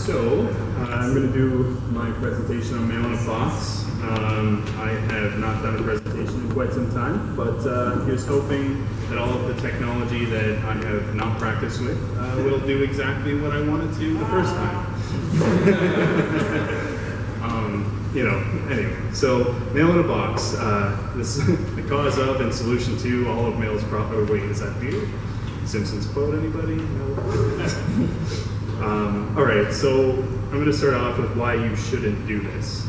I'm going to do my presentation on mail in a box. I have not done a presentation in quite some time, but here's hoping that all of the technology that I have not practiced with will do exactly what I wanted to the first time. Anyway, so mail in a box. This the cause of and solution to all of mail's problem. Wait, is that you? Simpsons quote, anybody? No? All right, so I'm going to start off with why you shouldn't do this.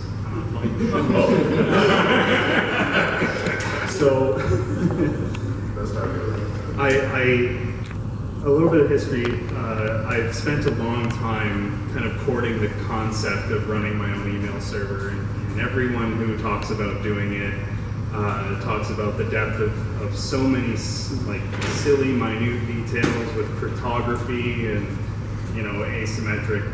So, a little bit of history. I've spent a long time kind of courting the concept of running my own email server, and everyone who talks about doing it talks about the depth of so many silly, minute details with cryptography and asymmetric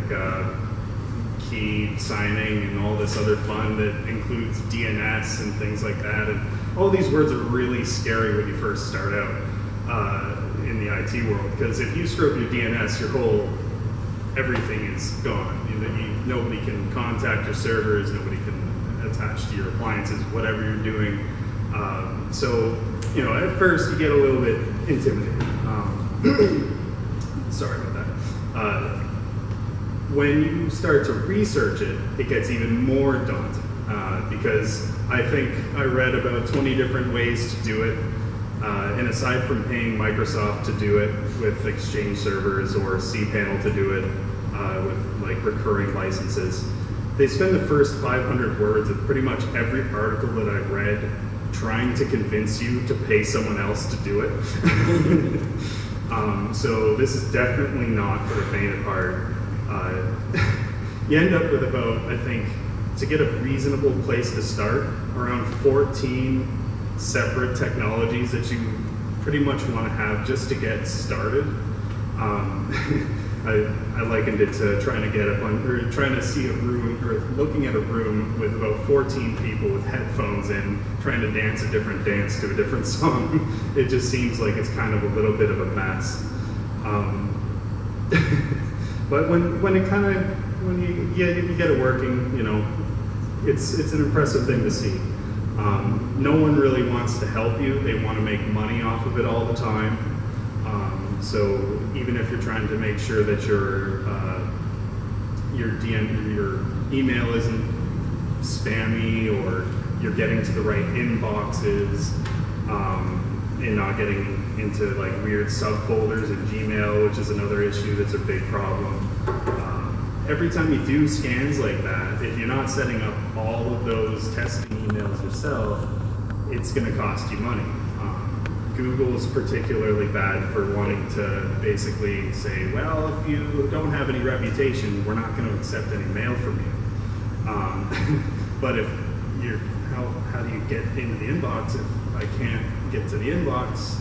key signing and all this other fun that includes DNS and things like that. And all these words are really scary when you first start out in the IT world, because if you screw up your DNS, everything is gone. Nobody can contact your servers, nobody can attach to your appliances, whatever you're doing. At first you get a little bit intimidated. Sorry about that. When you start to research it, it gets even more daunting because I think I read about 20 different ways to do it. And aside from paying Microsoft to do it with Exchange servers or cPanel to do it with recurring licenses, they spend the first 500 words of pretty much every article that I've read trying to convince you to pay someone else to do it. So this is definitely not for the faint of heart. You end up with about, I think, to get a reasonable place to start, around 14 separate technologies that you pretty much want to have just to get started. I likened it to trying to see a room, or looking at a room with about 14 people with headphones in, trying to dance a different dance to a different song. It just seems like it's kind of a little bit of a mess. But when you get it working, it's an impressive thing to see. No one really wants to help you. They want to make money off of it all the time. So even if you're trying to make sure that your email isn't spammy, or you're getting to the right inboxes, and not getting into weird subfolders in Gmail, which is another issue that's a big problem. Every time you do scans like that, if you're not setting up all of those testing emails yourself, it's going to cost you money. Google is particularly bad for wanting to basically say, well, if you don't have any reputation, we're not going to accept any mail from you. But if how do you get into the inbox if I can't get to the inbox,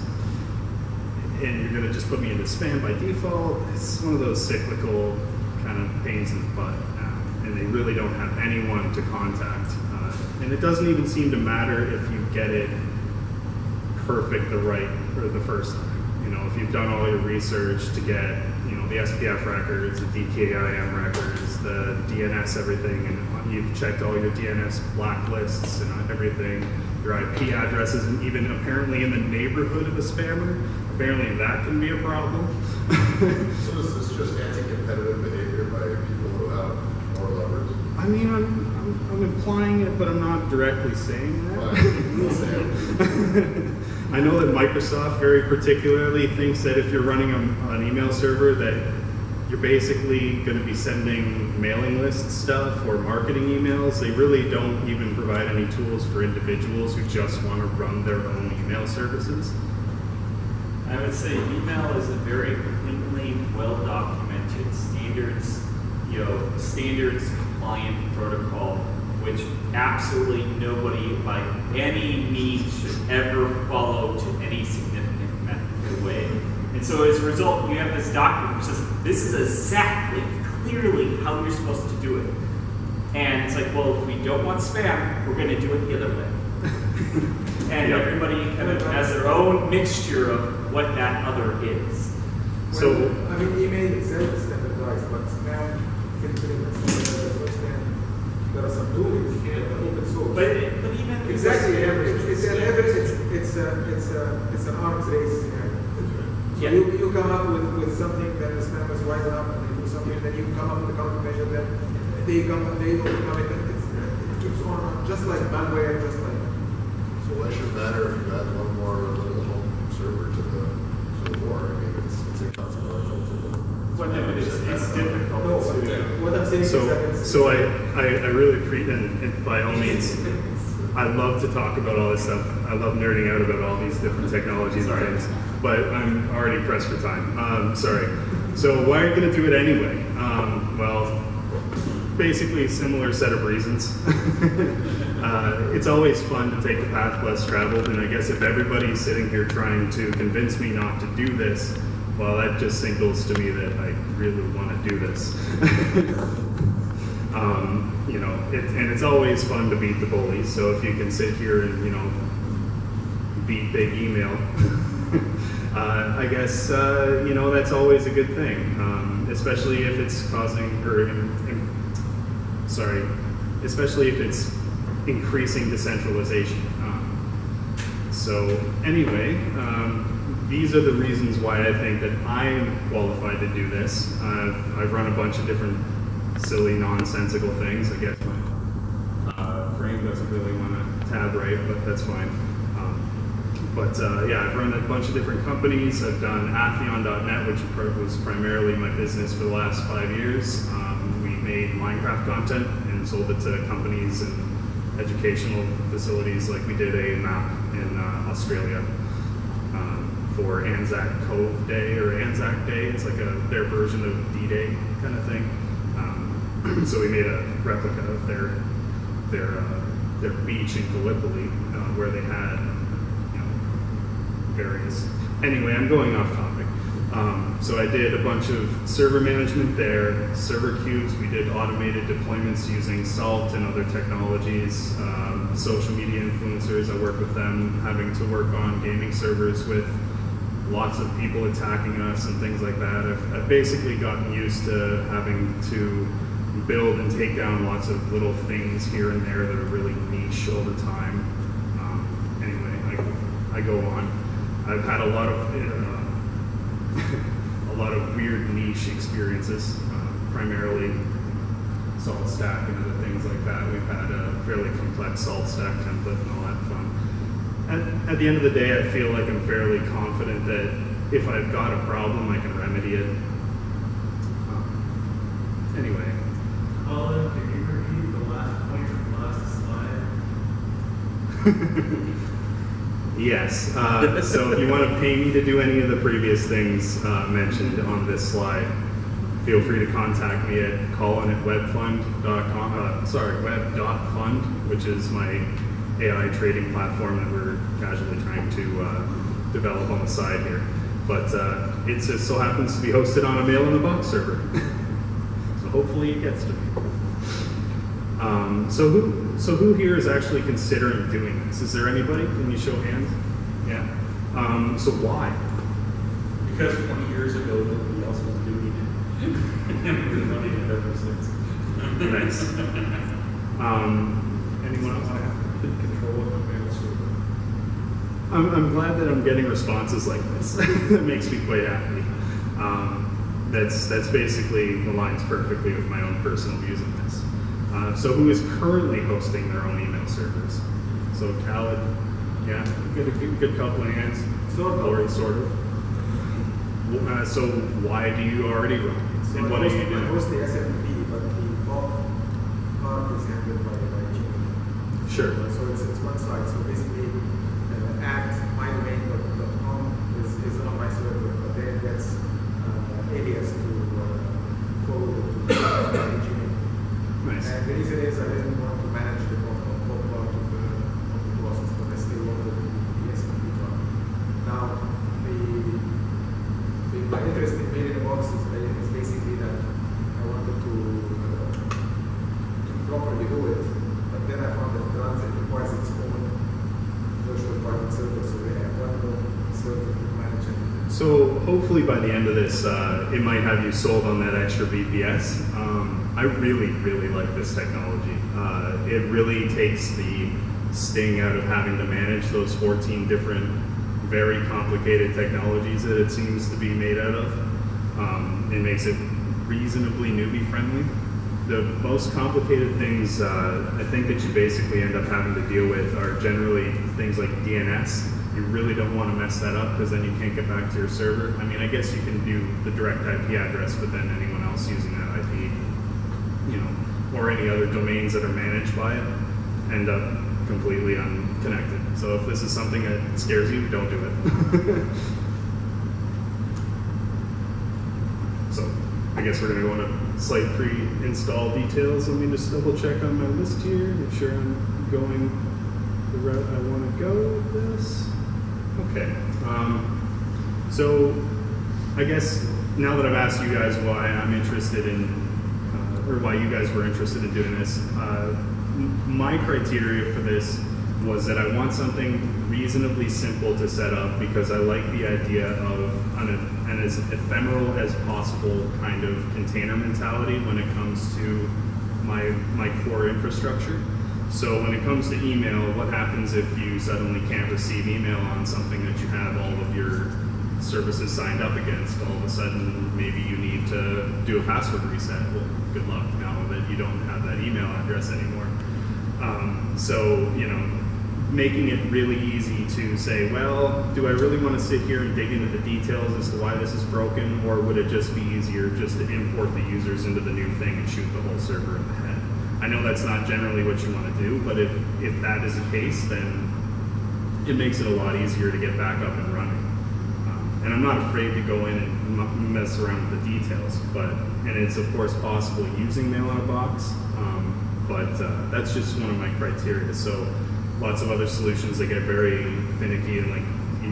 and you're going to just put me into spam by default? It's one of those cyclical kind of pains in the butt, and they really don't have anyone to contact. And it doesn't even seem to matter if you get it perfect the first time. If you've done all your research to get the SPF records, the DKIM records, the DNS everything, and you've checked all your DNS blacklists and everything, your IP address isn't even apparently in the neighborhood of a spammer. Apparently that can be a problem. So is this just anti-competitive behavior by people who have more leverage? I mean, I'm implying it, but I'm not directly saying that. I know that Microsoft very particularly thinks that if you're running an email server, that you're basically going to be sending mailing list stuff or marketing emails. They really don't even provide any tools for individuals who just want to run their own email services. I would say email is a very cleanly, well-documented standards compliant protocol, which absolutely nobody by any means should ever follow to any significant method way. And so as a result, you have this document which says, this is exactly, clearly how you're supposed to do it. And it's like, well, if we don't want spam, we're going to do it the other way. And everybody kind of has their own mixture of what that other is. So, I mean, email itself is standardized, but spam implements there are some tools open source. But even Exactly, it's an arms race. So Yeah. you come up with something, then the spammers wise up and they do something, then you come up with a countermeasure, then they overcome it, and it keeps on, just like malware, just like. So what should matter if you add one more little home server to the war? I mean, it's inconsequential to the. Well, no, it's difficult No, to. what I'm saying is that it's. So I really appreciate, and by all means, I love to talk about all this stuff. I love nerding out about all these different technologies and things, but I'm already pressed for time. Sorry. So why are you going to do it anyway? Well, basically a similar set of reasons. It's always fun to take the path less traveled, and I guess if everybody's sitting here trying to convince me not to do this, well, that just signals to me that I really want to do this. You know, and it's always fun to beat the bullies. So if you can sit here and, you know, beat big email, I guess, you know, that's always a good thing, especially if it's causing, especially if it's increasing decentralization. So anyway, these are the reasons why I think that I'm qualified to do this. I've run a bunch of different silly, nonsensical things. I guess my frame doesn't really want to tab right, but that's fine. Yeah, I've run a bunch of different companies. I've done Atheon.net, which was primarily my business for the last 5 years. We made Minecraft content and sold it to companies and educational facilities. Like we did a map in Australia for Anzac Cove Day or Anzac Day. It's like their version of D-Day kind of thing. So we made a replica of their beach in Gallipoli where they had, you know, various. Anyway, I'm going off topic. So I did a bunch of server management there, server cubes. We did automated deployments using Salt and other technologies. Social media influencers, I work with them, having to work on gaming servers with lots of people attacking us and things like that. I've basically gotten used to having to build and take down lots of little things here and there that are really niche all the time. Anyway, I go on. I've had a lot of weird niche experiences, primarily salt stack and other things like that. We've had a fairly complex salt stack template and all that fun. At the end of the day, I feel like I'm fairly confident that if I've got a problem, I can remedy it. Anyway. Colin, can you repeat the last point from the last slide? Yes. So if you want to pay me to do any of the previous things mentioned on this slide, feel free to contact me at colin@webfund.com. Web.fund, which is my AI trading platform that we're casually trying to develop on the side here. But it just so happens to be hosted on a mail-in-the-box server. So hopefully it gets to me. So who here is actually considering doing this? Is there anybody? Can you show hands? Yeah. So why? Because 20 years ago, nobody else was doing it. And we've been running it ever since. Nice. Anyone else? I have complete control of my mail server. I'm glad that I'm getting responses like this. That makes me quite happy. That's basically aligns perfectly with my own personal views of this. So who is currently hosting their own email servers? So Khaled, yeah, good couple of hands. Sort of. Or sort of. So why do you already run? And what are you I doing? host the SMTP, but the bulk part is handled by Gmail. Sure. So it's one side. So basically, @mydomain.com is on my server, but then that's alias to forward to Gmail. Nice. And the reason is I didn't want to manage the whole part of the process, but I still wanted the SMTP part. Now, my interest in building a box is basically that I wanted to properly do it, but then I found that it requires its own virtual private server, so they have one more server to manage it. So hopefully by the end of this, it might have you sold on that extra VPS. I really, really like this technology. It really takes the sting out of having to manage those 14 different, very complicated technologies that it seems to be made out of. It makes it reasonably newbie friendly. The most complicated things I think that you basically end up having to deal with are generally things like DNS. You really don't want to mess that up because then you can't get back to your server. I mean, I guess you can do the direct IP address, but then anyone else using that IP, or any other domains that are managed by it, end up completely unconnected. So if this is something that scares you, don't do it. So I guess we're going to go into site pre-install details. Let me just double check on my list here, make sure I'm going the route I want to go with this. Okay. So I guess now that I've asked you guys why I'm interested in, or why you guys were interested in doing this, my criteria for this was that I want something reasonably simple to set up because I like the idea of an as ephemeral as possible kind of container mentality when it comes to my core infrastructure. So when it comes to email, what happens if you suddenly can't receive email on something that you have all of your services signed up against? All of a sudden, maybe you need to do a password reset. Well, good luck now that you don't have that email address anymore. So, making it really easy to say, well, do I really want to sit here and dig into the details as to why this is broken, or would it just be easier just to import the users into the new thing and shoot the whole server in the head? I know that's not generally what you want to do, but if that is the case, then it makes it a lot easier to get back up and running. And I'm not afraid to go in and mess around with the details, and it's of course possible using Mail Out of Box, but that's just one of my criteria. So lots of other solutions that get very finicky and like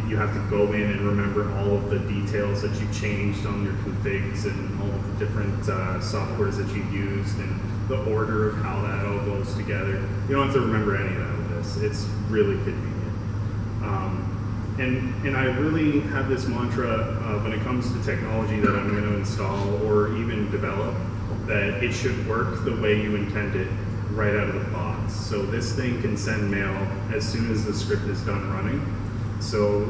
you have to go in and remember all of the details that you changed on your configs and all of the different softwares that you used and the order of how that all goes together. You don't have to remember any of that with this. It's really convenient. And I really have this mantra when it comes to technology that I'm going to install or even develop, that it should work the way you intend it right out of the box. So this thing can send mail as soon as the script is done running. So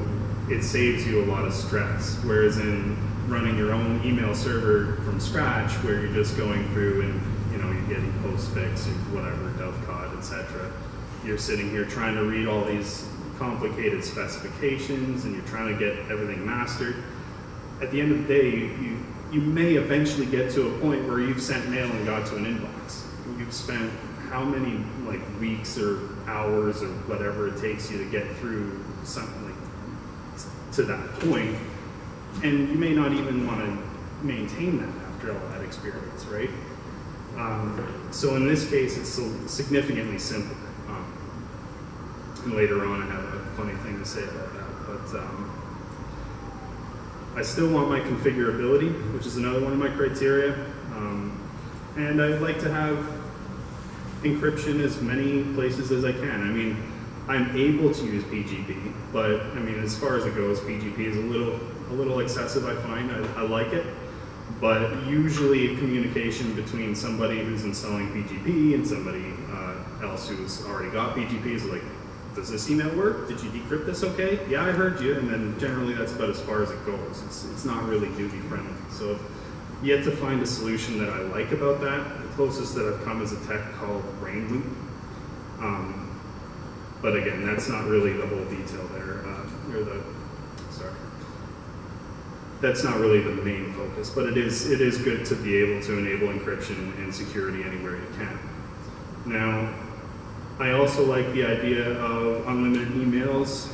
it saves you a lot of stress. Whereas in running your own email server from scratch, where you're just going through and you're getting postfix or whatever, dovecot, etc. You're sitting here trying to read all these complicated specifications and you're trying to get everything mastered. At the end of the day, you may eventually get to a point where you've sent mail and got to an inbox. You've spent how many weeks or hours or whatever it takes you to get through something to that point, and you may not even want to maintain that after all that experience, right? So in this case, it's significantly simpler. And later on, I have a funny thing to say about that, but I still want my configurability, which is another one of my criteria, and I'd like to have encryption as many places as I can. I mean, I'm able to use PGP, but I mean, as far as it goes, PGP is a little excessive, I find. I like it, but usually communication between somebody who's installing PGP and somebody else who's already got PGP is like, does this email work? Did you decrypt this okay? Yeah, I heard you, and then generally that's about as far as it goes. It's not really duty friendly. So I've yet to find a solution that I like about that. The closest that I've come is a tech called Rain Loop. But again, that's not really the whole detail there, that's not really the main focus, but it is good to be able to enable encryption and security anywhere you can. Now, I also like the idea of unlimited emails,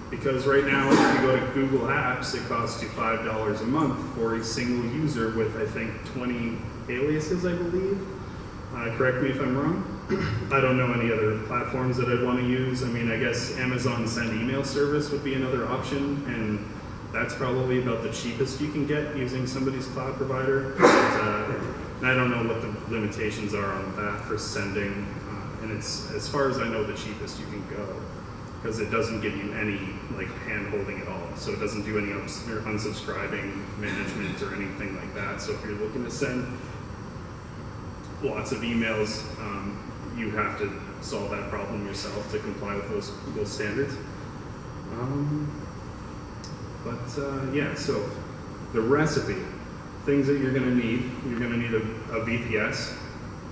because right now if you go to Google Apps, it costs you $5 a month for a single user with, I think, 20 aliases, I believe. Correct me if I'm wrong. I don't know any other platforms that I'd want to use. I mean, I guess Amazon Send Email Service would be another option, and that's probably about the cheapest you can get using somebody's cloud provider. And I don't know what the limitations are on that for sending, and it's, as far as I know, the cheapest you can go. because it doesn't give you any like hand holding at all. So it doesn't do any unsubscribing management or anything like that. So if you're looking to send lots of emails, you have to solve that problem yourself to comply with those standards. Yeah, so the recipe, things that you're going to need a VPS,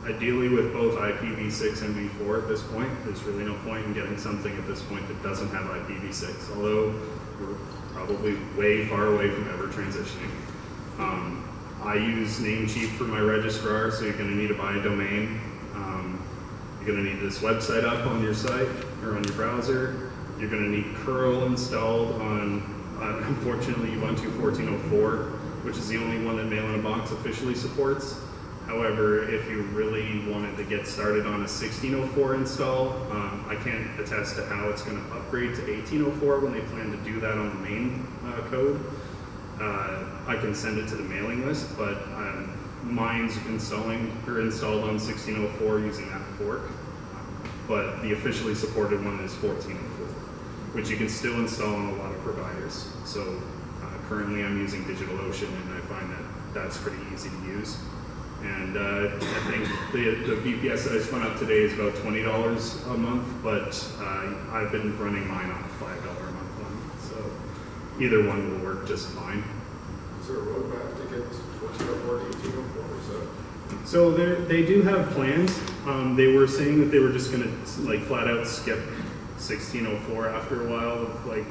ideally with both IPv6 and v4 at this point. There's really no point in getting something at this point that doesn't have IPv6, although we're probably way far away from ever transitioning. I use Namecheap for my registrar, so you're going to need to buy a domain. You're going to need this website up on your site or on your browser. You're going to need curl installed on, unfortunately, Ubuntu 14.04, which is the only one that Mail in a Box officially supports. However, if you really wanted to get started on a 16.04 install, I can't attest to how it's going to upgrade to 18.04 when they plan to do that on the main code. I can send it to the mailing list, but mine's installed on 16.04 using that fork. But the officially supported one is 14.04, which you can still install on a lot of providers. So currently I'm using DigitalOcean, and I find that that's pretty easy to use. And I think the VPS that I spun up today is about $20 a month, but I've been running mine on a $5 a month one. So either one will work just fine. Is there a roadmap to get 14.04 to 18.04? So they do have plans. They were saying that they were just going to like flat out skip 16.04 after a while of like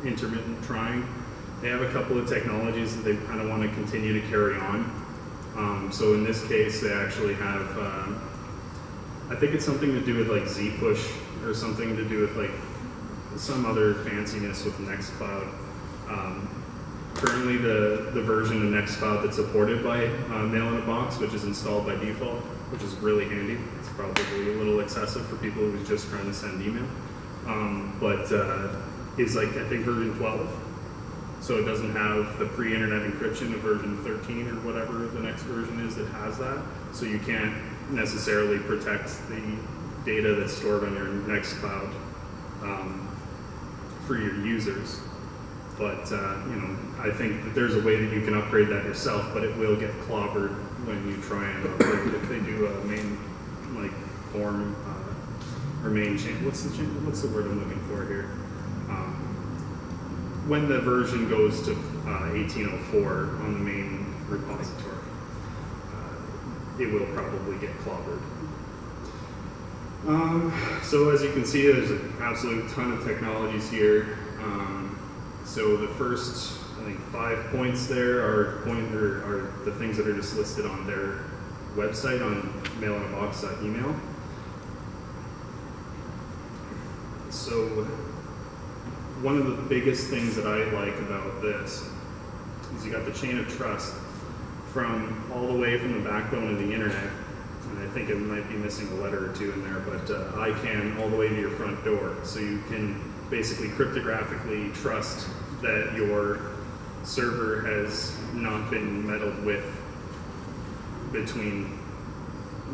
intermittent trying. They have a couple of technologies that they kind of want to continue to carry on. So in this case, they actually have, I think it's something to do with like zpush or something to do with like some other fanciness with Nextcloud. Currently the version of Nextcloud that's supported by Mail in a Box, which is installed by default, which is really handy. It's probably a little excessive for people who are just trying to send email. But is like, I think version 12. So it doesn't have the pre-internet encryption of version 13 or whatever the next version is that has that. So you can't necessarily protect the data that's stored on your Nextcloud for your users. But I think that there's a way that you can upgrade that yourself, but it will get clobbered when you try and upgrade if they do a main like form or main chain. What's the word I'm looking for here? When the version goes to 18.04 on the main repository, it will probably get clobbered. So as you can see, there's an absolute ton of technologies here. So the first, I think, 5 points there are the things that are just listed on their website on mailinabox.email. So one of the biggest things that I like about this is you got the chain of trust from all the way from the backbone of the internet, and I think it might be missing a letter or two in there, but ICANN all the way to your front door. So you can basically cryptographically trust that your server has not been meddled with between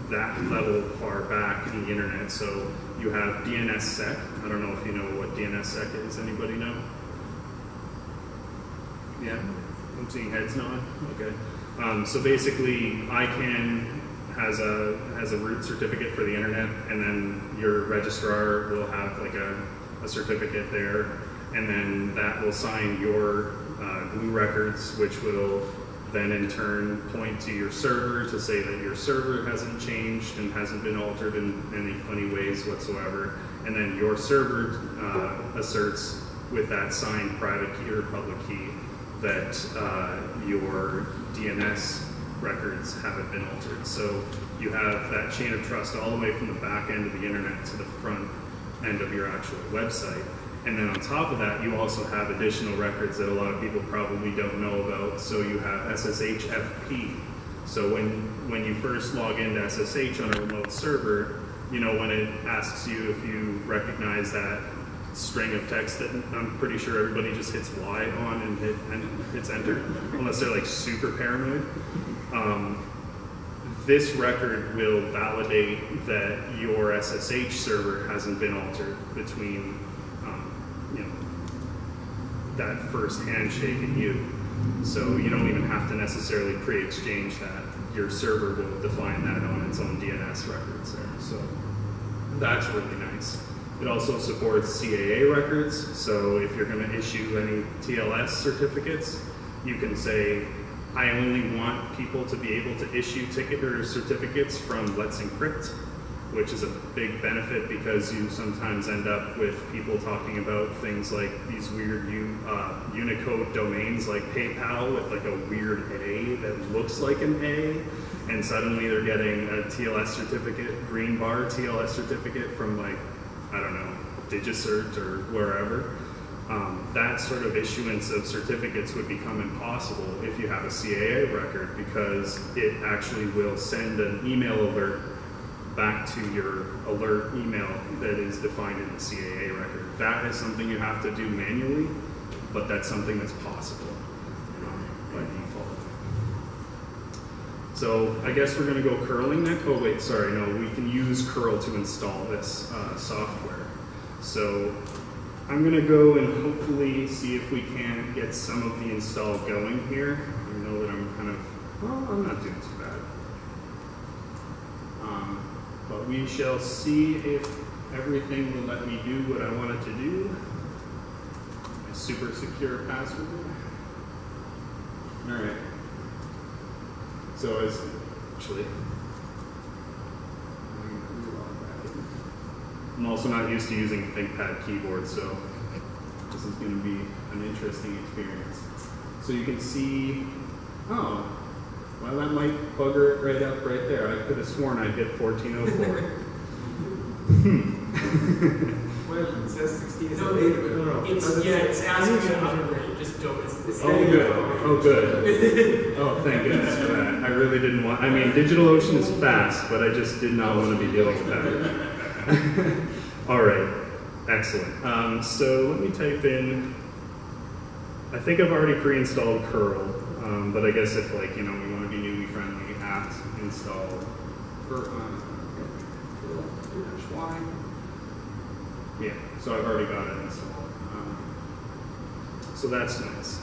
that level far back in the internet. So you have DNSSEC. I don't know if you know what DNSSEC is. Anybody know? Yeah? I'm seeing heads nod. Okay. So basically, ICANN has a root certificate for the internet, and then your registrar will have like a certificate there, and then that will sign your glue records, which will then in turn point to your server to say that your server hasn't changed and hasn't been altered in any funny ways whatsoever. And then your server asserts with that signed private key or public key that your DNS records haven't been altered. So you have that chain of trust all the way from the back end of the internet to the front end of your actual website. And then on top of that, you also have additional records that a lot of people probably don't know about. So you have SSHFP. So when you first log into SSH on a remote server, when it asks you if you recognize that string of text that I'm pretty sure everybody just hits Y on and hits enter, unless they're like super paranoid. This record will validate that your SSH server hasn't been altered between that first handshake in you. So you don't even have to necessarily pre-exchange that. Your server will define that on its own DNS records there. So that's really nice. It also supports CAA records. So if you're going to issue any TLS certificates, you can say, I only want people to be able to issue ticket or certificates from Let's Encrypt, which is a big benefit because you sometimes end up with people talking about things like these weird Unicode domains like PayPal with like a weird A that looks like an A, and suddenly they're getting a TLS certificate, green bar TLS certificate from like, I don't know, DigiCert or wherever. That sort of issuance of certificates would become impossible if you have a CAA record, because it actually will send an email alert back to your alert email that is defined in the CAA record. That is something you have to do manually, but that's something that's possible by default. So I guess we're going to go curling next. Oh wait, sorry, no, we can use curl to install this software. So I'm going to go and hopefully see if we can get some of the install going here. I know that I'm kind of, well, I'm not doing too bad. But we shall see if everything will let me do what I want it to do. My super secure password. All right. So as actually, I'm also not used to using ThinkPad keyboard, so this is going to be an interesting experience. So you can see, oh, well, that might bugger it right up right there. I could have sworn I hit 1404. Well, it says 16 is No, available. it's asking you to upgrade. Just don't. It's Oh, good. Oh, good. Oh, thank goodness for that. I really didn't want, I mean, DigitalOcean is fast, but I just did not want to be dealing with that. All right. Excellent. So let me type in, I think I've already pre-installed curl, but I guess if, like, you know, we want to be newbie friendly, apt install curl-y. Yeah, so I've already got it installed. So that's nice.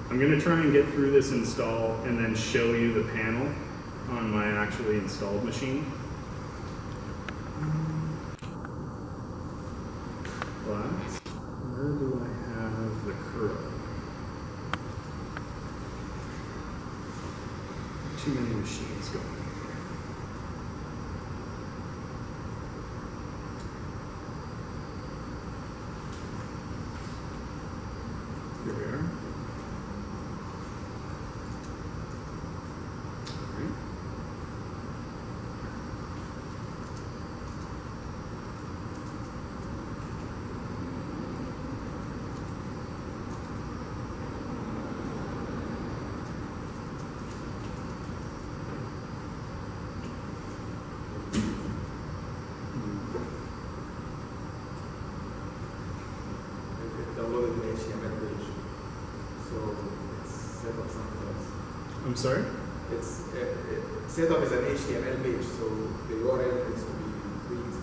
I'm going to try and get through this install and then show you the panel on my actually installed machine. But where do I have the curl? Too many machines going. Here we are. All right. Downloaded an HTML page, so it's set up something else. I'm sorry? It's set up as an HTML page, so the URL needs to be read.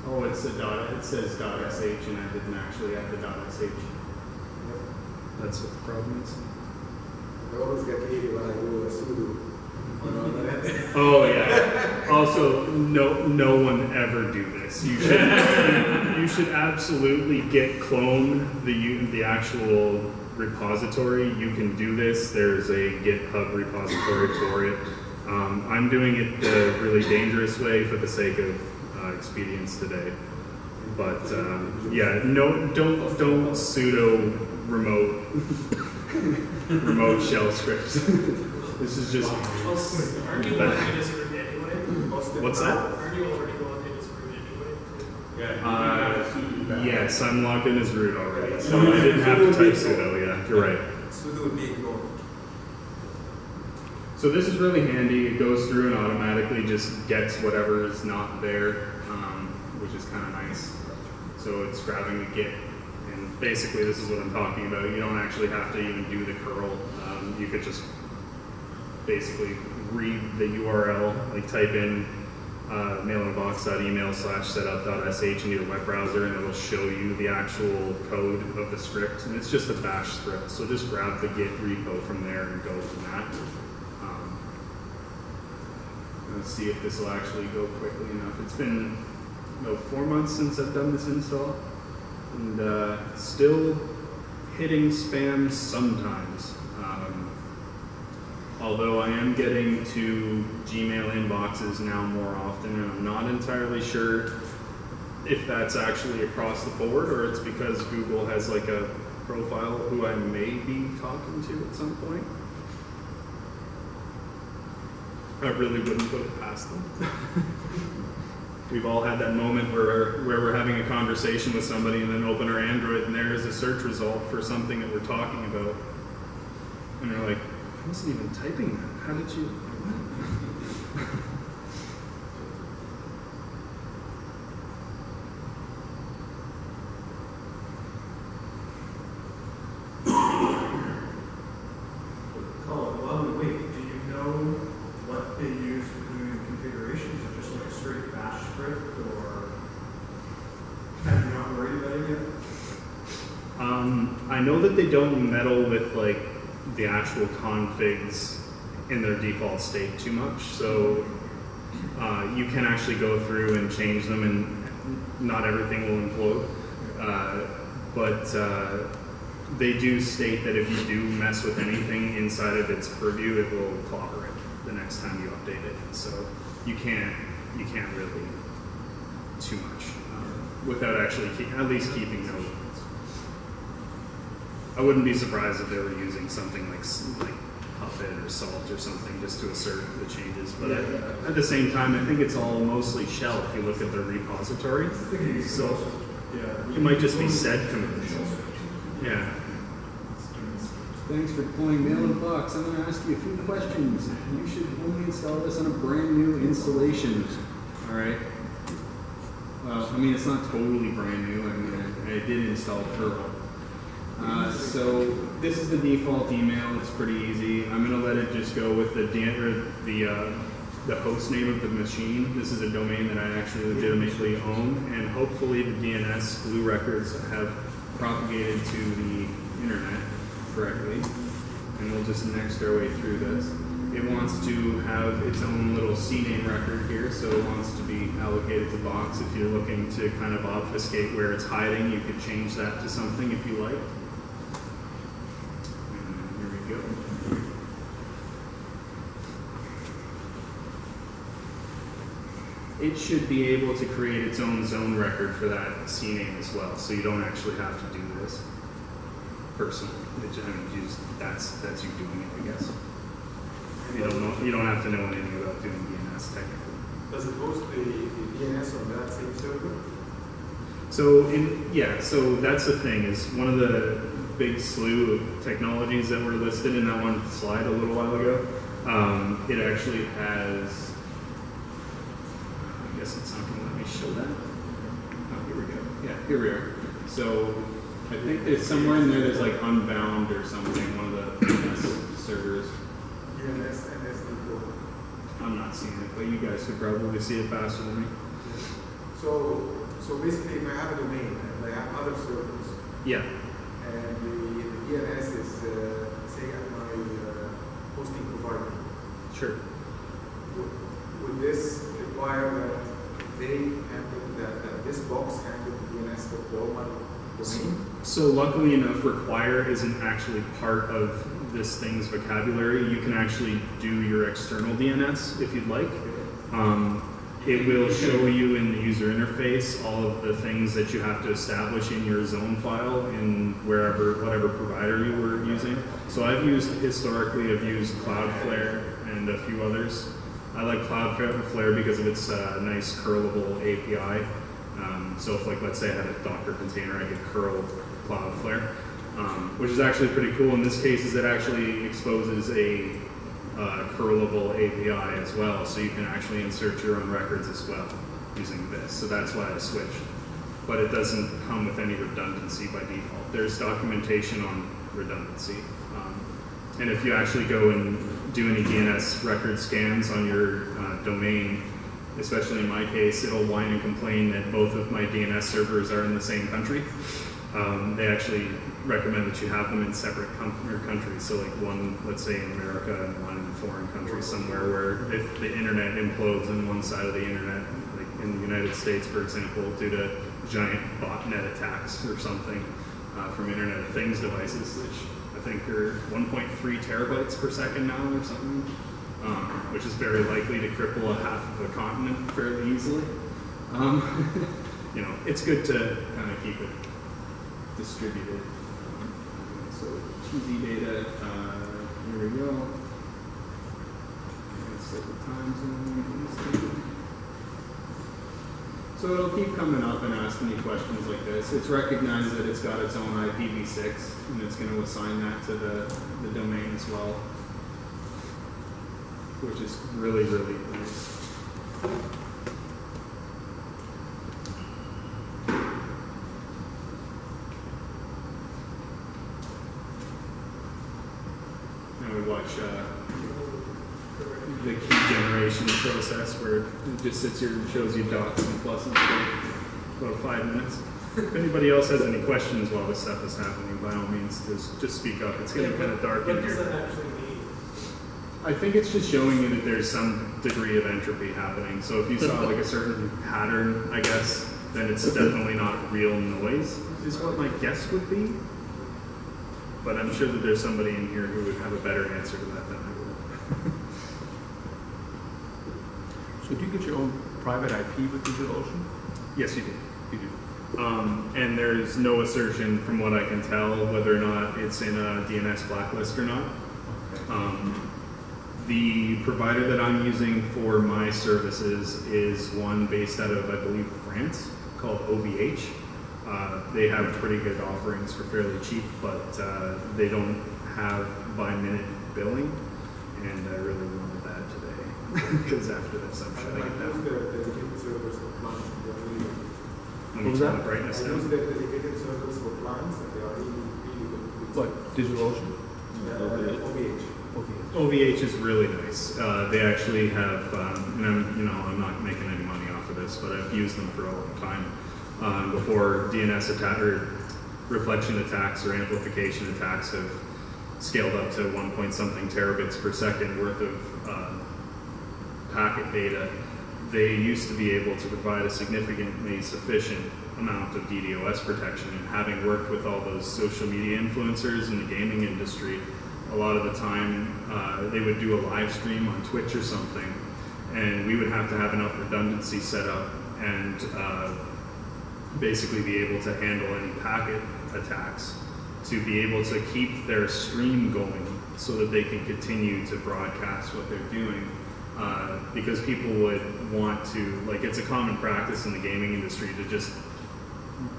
Oh, it's a dot. It says .sh, and I didn't actually add the .sh. That's what the problem is. I always get lazy when I do a sudo. Oh yeah. Also, no one ever do this. You should absolutely git clone the actual repository. You can do this. There's a GitHub repository for it. I'm doing it the really dangerous way for the sake of expedience today. But yeah, no, don't sudo remote shell scripts. This is just. Aren't you already just root anyway? What's that? Aren't you already logged in as root anyway? Yeah. Yes, I'm logged in as root already, so I didn't have to type sudo. Yeah, you're right. Sudo would be ignored. So this is really handy. It goes through and automatically just gets whatever is not there, which is kind of nice. So it's grabbing the git, and basically this is what I'm talking about. You don't actually have to even do the curl. You could just basically read the URL, like type in mailinbox.email/setup.sh into your web browser, and it'll show you the actual code of the script. And it's just a bash script, so just grab the Git repo from there and go from that. Let's see if this will actually go quickly enough. It's been about 4 months since I've done this install, and still hitting spam sometimes. Although I am getting to Gmail inboxes now more often, and I'm not entirely sure if that's actually across the board or it's because Google has like a profile who I may be talking to at some point. I really wouldn't put it past them. We've all had that moment where we're having a conversation with somebody and then open our Android and there is a search result for something that we're talking about. And they're like, I wasn't even typing that. How did you? Colin, while we wait, do you know what they use to do your configurations? Is it just like a straight bash script, or have you not worried about it yet? I know that they don't meddle with like the actual configs in their default state too much, so you can actually go through and change them, and not everything will implode. But they do state that if you do mess with anything inside of its purview, it will clobber it the next time you update it. So you can't really too much without actually at least keeping note. I wouldn't be surprised if they were using something like Puppet or Salt or something just to assert the changes. But at the same time, I think it's all mostly shell if you look at their repository. So it might just be sed commands. Yeah. Thanks for deploying Mail-in-Box. I'm going to ask you a few questions. You should only install this on a brand new installation. All right. Well, I mean, it's not totally brand new. I mean, I did install Perl. So this is the default email. It's pretty easy. I'm going to let it just go with the host name of the machine. This is a domain that I actually legitimately own, and hopefully the DNS glue records have propagated to the internet correctly. And we'll just next our way through this. It wants to have its own little CNAME record here, so it wants to be allocated to box. If you're looking to kind of obfuscate where it's hiding, you could change that to something if you like. And here we go. It should be able to create its own zone record for that CNAME as well, so you don't actually have to do this personally. That's you doing it, I guess. You don't have to know anything about doing DNS technically. Does it host the DNS on that same server? So that's the thing, is one of the big slew of technologies that were listed in that one slide a little while ago. It actually has, I guess it's not going to let me show that. Oh, here we go. Yeah, here we are. So I think there's somewhere in there there's like Unbound or something, one of the DNS servers. DNS and SD4. I'm not seeing it, but you guys could probably see it faster than me. So basically, if I have a domain and I have other servers, Yeah. and the DNS is say at my hosting provider, Sure. would this require that they handle that this box handle the DNS for all my domain? So luckily enough, require isn't actually part of this thing's vocabulary. You can actually do your external DNS if you'd like. It will show you in the user interface all of the things that you have to establish in your zone file in whatever provider you were using. So I've used Cloudflare and a few others. I like Cloudflare because of its nice curlable API. So if, like, let's say I had a Docker container, I could curl Cloudflare, which is actually pretty cool. In this case, is it actually exposes a curlable API as well, so you can actually insert your own records as well using this. So that's why I switched. But it doesn't come with any redundancy by default. There's documentation on redundancy. And if you actually go and do any DNS record scans on your domain, especially in my case, it'll whine and complain that both of my DNS servers are in the same country. They actually recommend that you have them in separate countries. So like one, let's say in America, and one in a foreign country somewhere, where if the internet implodes on one side of the internet, like in the United States, for example, due to giant botnet attacks or something from Internet of Things devices, which I think are 1.3 terabytes per second now or something, which is very likely to cripple a half of a continent fairly easily. You know, it's good to kind of keep it distributed. So cheesy data, here we go. Let's set the time zone. So it'll keep coming up and asking you questions like this. It's recognized that it's got its own IPv6, and it's going to assign that to the domain as well, which is really, really nice. Now we watch the key generation process, where it just sits here and shows you dots and pluses for about 5 minutes. If anybody else has any questions while this stuff is happening, by all means, just speak up. It's getting kind of dark in What does here. that actually mean? I think it's just showing you that there's some degree of entropy happening. So if you saw like a certain pattern, I guess, then it's definitely not real noise, is what my guess would be. But I'm sure that there's somebody in here who would have a better answer to that than I would. So do you get your own private IP with DigitalOcean? Yes, you do. You do. And there's no assertion, from what I can tell, whether or not it's in a DNS blacklist or not. Okay. The provider that I'm using for my services is one based out of, I believe, France, called OVH. They have pretty good offerings for fairly cheap, but they don't have by-minute billing, and I really wanted that today, because after this I'm shutting it down. dedicated servers for plants and they are really good. Let me What was turn that? the brightness I use down. their dedicated servers for plants and they are really, really good. What, DigitalOcean? OVH. Okay. OVH is really nice. They actually have, and I'm not making any money off of this, but I've used them for a long time. Before DNS attack or reflection attacks or amplification attacks have scaled up to 1 point something terabits per second worth of packet data, they used to be able to provide a significantly sufficient amount of DDoS protection. And having worked with all those social media influencers in the gaming industry, a lot of the time they would do a live stream on Twitch or something, and we would have to have enough redundancy set up and basically be able to handle any packet attacks to be able to keep their stream going so that they can continue to broadcast what they're doing. Because people would want to, like, it's a common practice in the gaming industry to just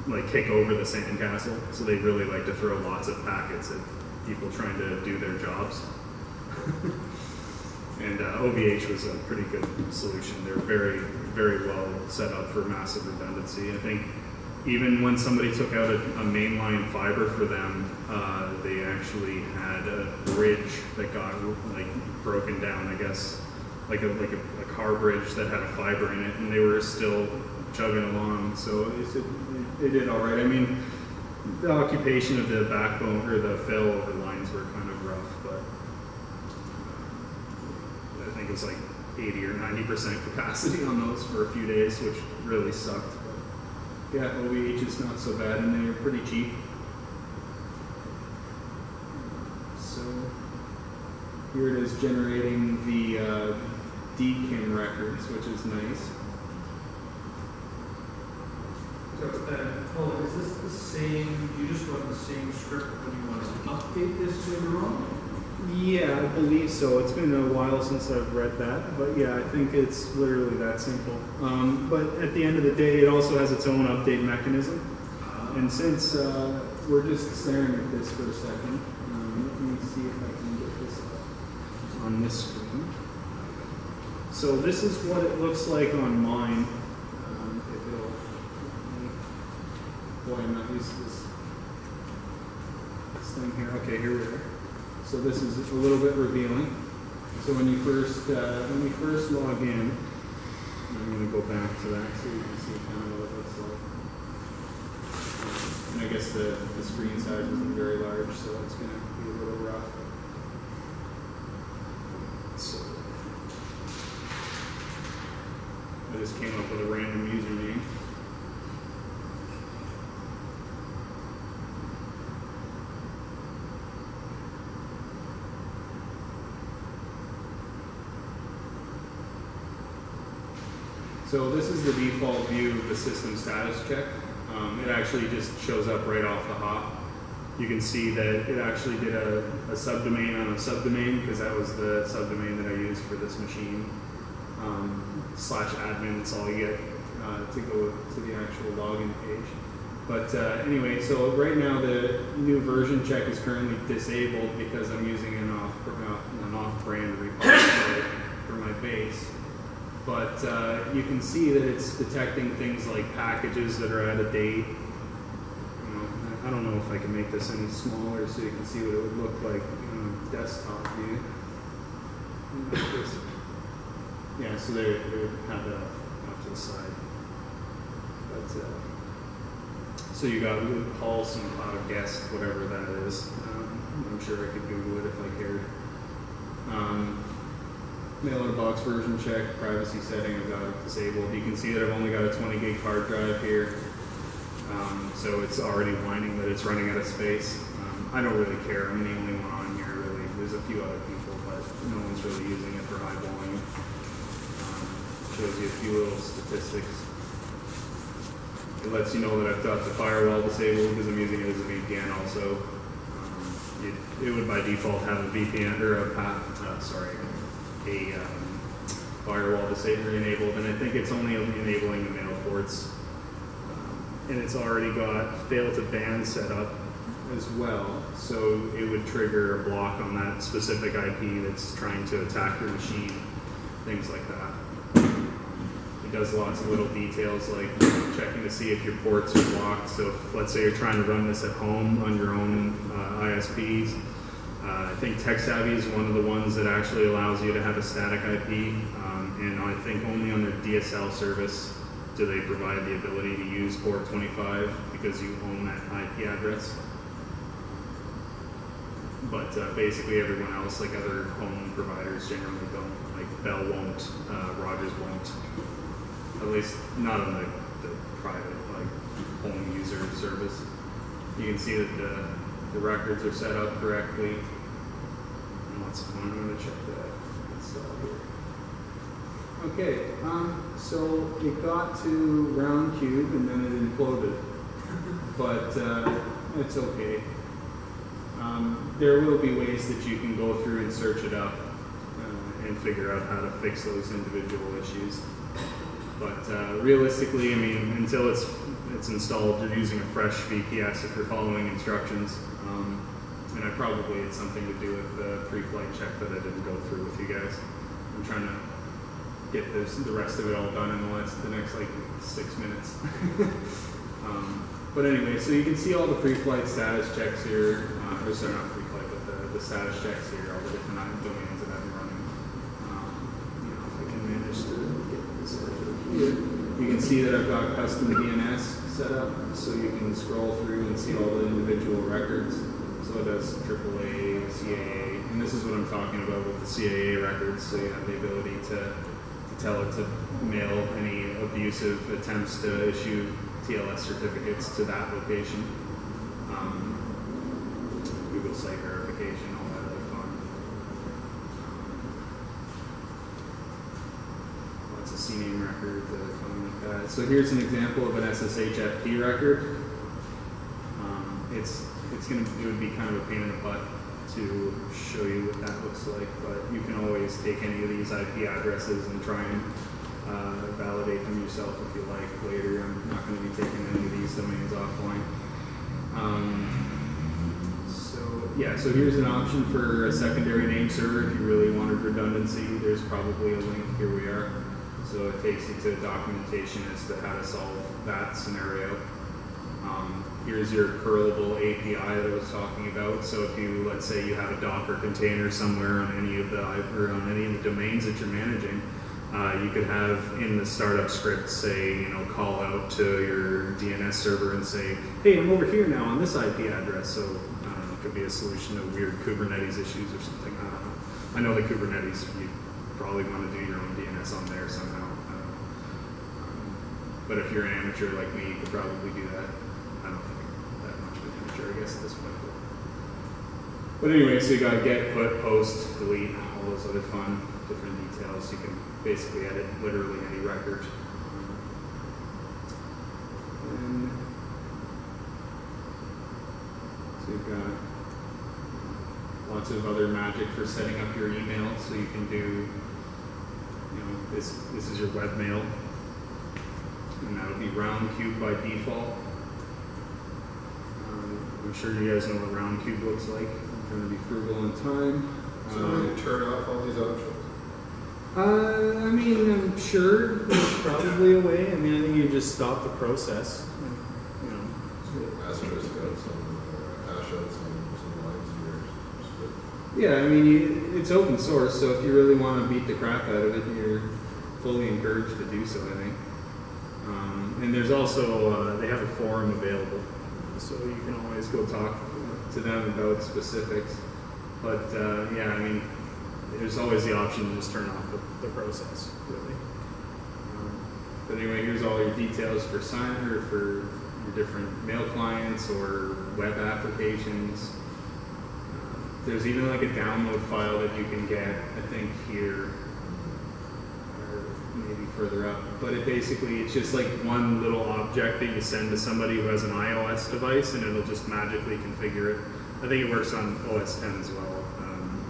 like kick over the sandcastle, so they really like to throw lots of packets at people trying to do their jobs. And OVH was a pretty good solution. They're very, very well set up for massive redundancy. I think even when somebody took out a mainline fiber for them, they actually had a bridge that got like broken down, I guess, like a car bridge that had a fiber in it, and they were still chugging along. So they did all right. I mean, the occupation of the backbone or the failover lines were kind of rough, but I think it was like 80 or 90% capacity on those for a few days, which really sucked. But yeah, OVH is not so bad, and they're pretty cheap. So here it is generating the DKIM records, which is nice. So, Paul, is this the same, you just run the same script when you want to update this later on? Yeah, I believe so. It's been a while since I've read that, but yeah, I think it's literally that simple. But at the end of the day, it also has its own update mechanism. And since we're just staring at this for a second, let me see if I can get this up on this screen. So this is what it looks like on mine. If it'll, boy, I'm not used to this thing here. Okay, here we are. So this is a little bit revealing. So when you first log in, I'm going to go back to that so you can see kind of what it looks like. And I guess the screen size isn't very large, so it's going to be a little rough. So I just came up with a random username. So this is the default view of the system status check. It actually just shows up right off the hop. You can see that it actually did a subdomain on a subdomain because that was the subdomain that I used for this machine. /admin, that's all you get to go to the actual login page. But anyway, so right now the new version check is currently disabled because I'm using an off-brand repository for my base. But you can see that it's detecting things like packages that are out of date. You know, I don't know if I can make this any smaller so you can see what it would look like on a desktop view. Yeah, so they have that off to the side. But so you got loop pulse and cloud guest, whatever that is. I'm sure I could Google it if I cared. Mailer box version check, privacy setting, I've got it disabled. You can see that I've only got a 20 gig hard drive here. So it's already whining that it's running out of space. I don't really care, I'm the only one on here really. There's a few other people, but no one's really using it for high volume. Shows you a few little statistics. It lets you know that I've got the firewall disabled because I'm using it as a VPN also. It would by default have a VPN or a firewall disabled enabled, and I think it's only enabling the mail ports. And it's already got fail to ban set up as well, so it would trigger a block on that specific IP that's trying to attack your machine, things like that. It does lots of little details like checking to see if your ports are blocked. So if, let's say you're trying to run this at home on your own ISPs, I think TechSavvy is one of the ones that actually allows you to have a static IP, and I think only on their DSL service do they provide the ability to use port 25 because you own that IP address. But basically everyone else, like other home providers, generally don't. Like Bell won't, Rogers won't, at least not on the private, like home user service. You can see that the records are set up correctly. Lots of fun. I'm going to check that install here. Okay, so it got to round cube and then it imploded, but it's okay. There will be ways that you can go through and search it up and figure out how to fix those individual issues. But realistically, I mean, until it's installed, you're using a fresh VPS if you're following instructions. And I probably had something to do with the pre-flight check that I didn't go through with you guys. I'm trying to get the rest of it all done in the next like 6 minutes. But anyway, so you can see all the pre-flight status checks here. Or sorry, not pre-flight, but the status checks here, all the different domains that I've been running. You know, if I can manage to get this over here. You can see that I've got custom DNS set up, so you can scroll through and see all the individual records. So it does AAA, CAA, and this is what I'm talking about with the CAA records. So you have the ability to tell it to mail any abusive attempts to issue TLS certificates to that location. Google site verification, all that other fun. Lots of CNAME records that are fun like that. So here's an example of an SSHFP record. It would be kind of a pain in the butt to show you what that looks like, but you can always take any of these IP addresses and try and validate them yourself if you like later. I'm not going to be taking any of these domains offline. So here's an option for a secondary name server if you really wanted redundancy. There's probably a link, here we are. So it takes you to documentation as to how to solve that scenario. Here's your curlable API that I was talking about. So if you, let's say you have a Docker container somewhere on any of the domains that you're managing, You could have in the startup script say, you know, call out to your DNS server and say, hey, I'm over here now on this IP address. So it could be a solution to weird Kubernetes issues or something. I don't know. I know the Kubernetes, you probably want to do your own DNS on there somehow. But if you're an amateur like me, you could probably do that. I don't think I'm that much of an amateur, I guess, at this point. But anyway, so you got get, put, post, delete, all those other fun, different details. You can basically edit literally any record. And so you've got lots of other magic for setting up your email. So you can do, you know, this is your webmail. And that would be round cube by default. I'm sure you guys know what round cube looks like. I'm trying to be frugal on time. So we turn off all these options? I mean, I'm sure there's probably a way. I mean, I think you just stop the process. You know. So asterisk out some, hash out some lines here. Yeah, I mean, it's open source, so if you really want to beat the crap out of it, you're fully encouraged to do so, I think. And there's also, they have a forum available, so you can always go talk to them about specifics. But yeah, I mean, there's always the option to just turn off the process, really. But anyway, here's all your details for sign or for your different mail clients or web applications. There's even like a download file that you can get, I think here, or maybe further up. But it basically, it's just like one little object that you send to somebody who has an iOS device, and it'll just magically configure it. I think it works on OS 10 as well.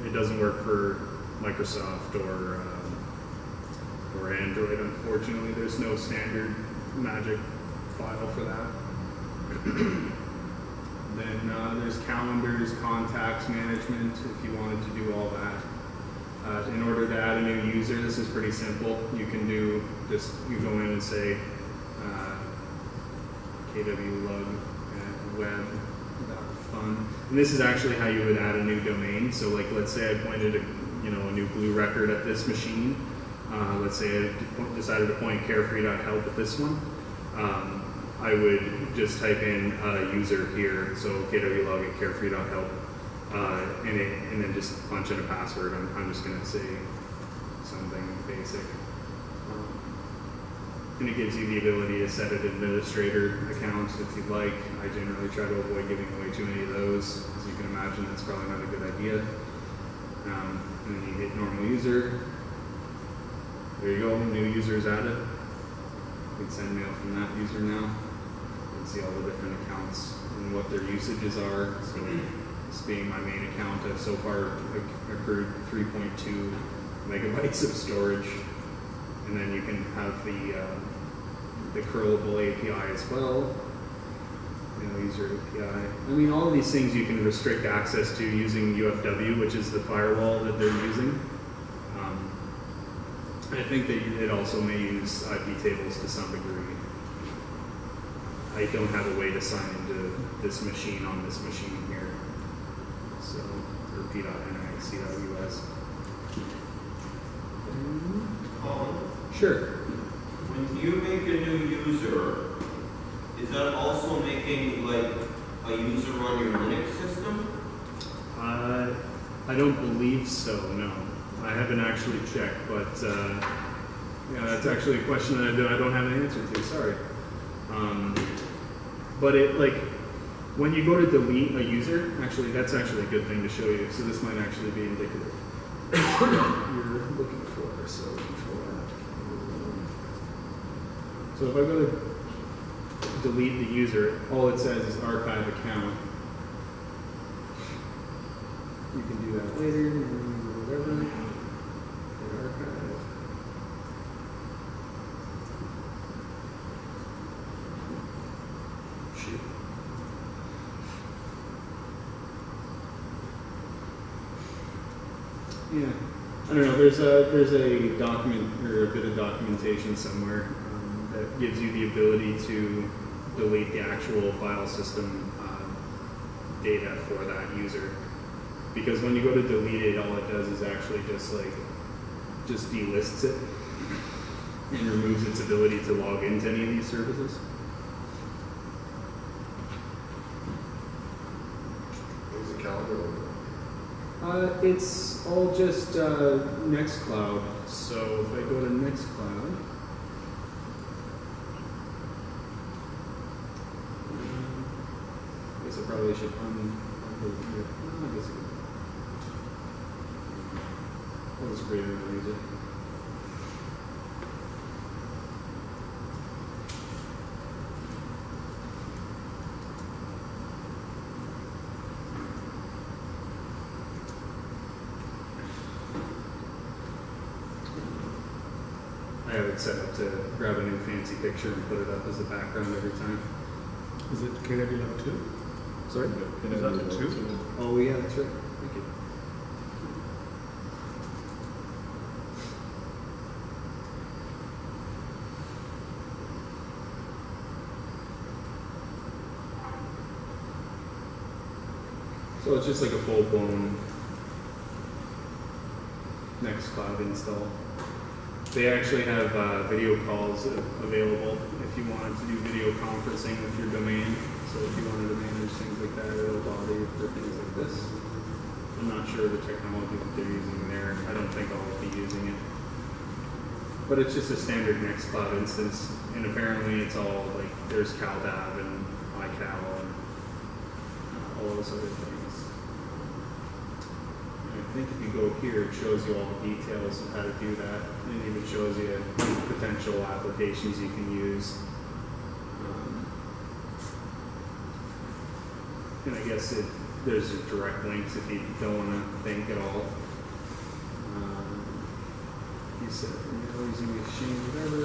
It doesn't work for Microsoft or Android, unfortunately. There's no standard magic file for that. Then there's calendars, contacts management, if you wanted to do all that. In order to add a new user, this is pretty simple. You can do just, you go in and say kwlug web. Fun. And this is actually how you would add a new domain. So like, let's say I pointed a new glue record at this machine. Let's say I decided to point carefree.help at this one. I would just type in user here, so kwlog at carefree.help, and then just punch in a password. I'm just going to say something basic. And it gives you the ability to set an administrator account if you'd like. I generally try to avoid giving away too many of those. As you can imagine, that's probably not a good idea. And then you hit normal user. There you go, new user is added. You can send mail from that user now. You can see all the different accounts and what their usages are. So this being my main account, I've so far accrued 3.2 megabytes of storage. And then you can have the curlable API as well. User API. I mean, all of these things you can restrict access to using UFW, which is the firewall that they're using. I think that it also may use IP tables to some degree. I don't have a way to sign into this machine on this machine here. So, or p.nic.us. Sure. When you make a new user, is that also making like a user on your Linux system? I don't believe so, no. I haven't actually checked, but yeah, that's actually a question that I don't have an answer to, sorry. But it, like, when you go to delete a user, actually, that's actually a good thing to show you. So this might actually be indicative of what you're looking for, so control F. So if I go to delete the user, all it says is archive account. You can do that later, or whatever. Hit archive. Shoot. Yeah, I don't know. There's a document or a bit of documentation somewhere that gives you the ability to delete the actual file system data for that user. Because when you go to delete it, all it does is actually just delists it. and removes its ability to log into any of these services. There's a calendar over there. It's all just Nextcloud. So if I go to Nextcloud, I guess I probably should undelete it. I guess I'll just create another user. I have it set up to grab a new fancy picture and put it up as the background every time. Is it Curelet-Balan 2? Sorry? Is that the 2? Oh yeah, that's right. Thank you. So it's just like a full-blown Nextcloud install. They actually have video calls available if you wanted to do video conferencing with your domain. So if you wanted to manage things like that, it'll bother you for things like this. I'm not sure the technology that they're using there. I don't think I'll be using it. But it's just a standard Nextcloud instance, and apparently it's all like there's CalDAV and iCal and all those other things. I think if you go here, it shows you all the details of how to do that. It even shows you potential applications you can use. And I guess there's just direct links if you don't want to think at all. You said using Exchange, whatever.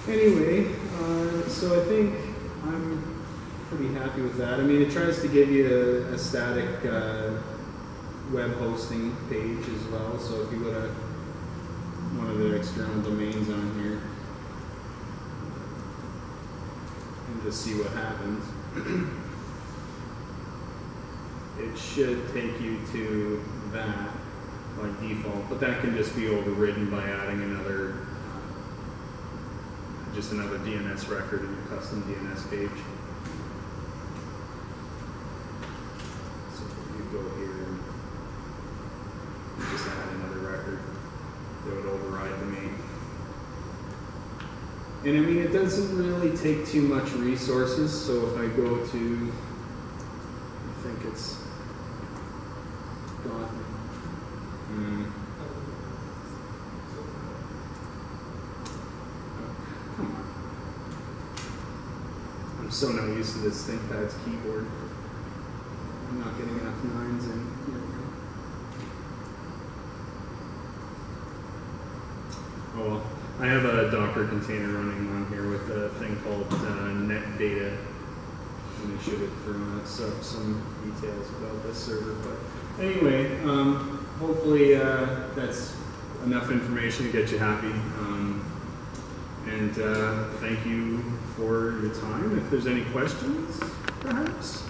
Anyway, so I think I'm pretty happy with that. I mean, it tries to give you a static web hosting page as well. So if you go to one of the external domains on here and just see what happens, it should take you to that by default, but that can just be overridden by adding another just another DNS record in your custom DNS page. So if you go here and you just add another record, it would override the main. And I mean, it doesn't really take too much resources. So if I go to, I think it's got. Come on. I'm so not used to this ThinkPad's keyboard. I'm not getting enough nines in. Here we go. Oh well. I have a Docker container running on here with a thing called net data. Let me show it from some details about this server. But anyway, hopefully that's enough information to get you happy. And thank you for your time. If there's any questions, perhaps.